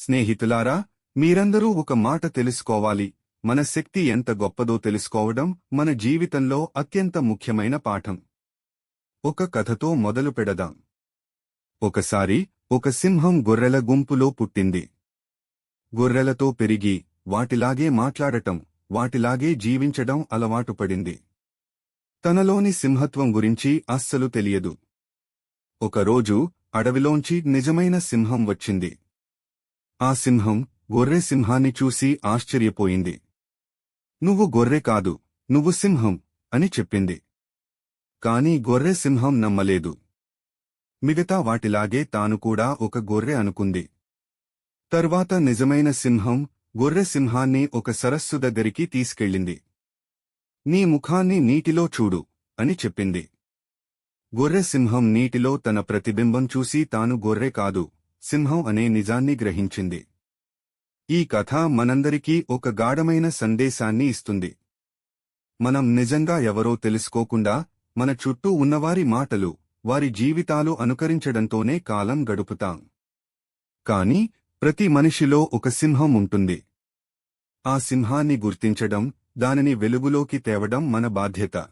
స్నేహితులారా, మీరందరూ ఒక మాట తెలుసుకోవాలి. మన శక్తి ఎంత గొప్పదో తెలుసుకోవడం మన జీవితంలో అత్యంత ముఖ్యమైన పాఠం. ఒక కథతో మొదలు పెడదాం. ఒకసారి ఒక సింహం గొర్రెల గుంపులో పుట్టింది. గొర్రెలతో పెరిగి వాటిలాగే మాట్లాడటం, వాటిలాగే జీవించడం అలవాటు పడింది. తనలోని సింహత్వం గురించి అస్సలు తెలియదు. ఒకరోజు అడవిలోంచి నిజమైన సింహం వచ్చింది. ఆ సింహం గొర్రె సింహాన్ని చూసి ఆశ్చర్యపోయింది. "నువ్వు గొర్రె కాదు, నువ్వు సింహం" అని చెప్పింది. కాని గొర్రె సింహం నమ్మలేదు. మిగతా వాటిలాగే తాను కూడా ఒక గొర్రె అనుకుంది. తర్వాత నిజమైన సింహం గొర్రె సింహాన్ని ఒక సరస్సు దగ్గరికి తీసుకెళ్ళింది. "నీ ముఖాన్ని నీటిలో చూడు" అని చెప్పింది. గొర్రె సింహం నీటిలో తన ప్రతిబింబం చూసి తాను గొర్రె కాదు, సింహం అనే నిజాన్ని గ్రహించింది. ఈ కథ మనందరికీ ఒక గాఢమైన సందేశాన్ని ఇస్తుంది. మనం నిజంగా ఎవరో తెలుసుకోకుండా మన చుట్టూ ఉన్నవారి మాటలు, వారి జీవితాలు అనుకరించడంతోనే కాలం గడుపుతాం. కాని ప్రతి మనిషిలో ఒక సింహం ఉంటుంది. ఆ సింహాన్ని గుర్తించడం, దానిని వెలుగులోకి తేవడం మన బాధ్యత.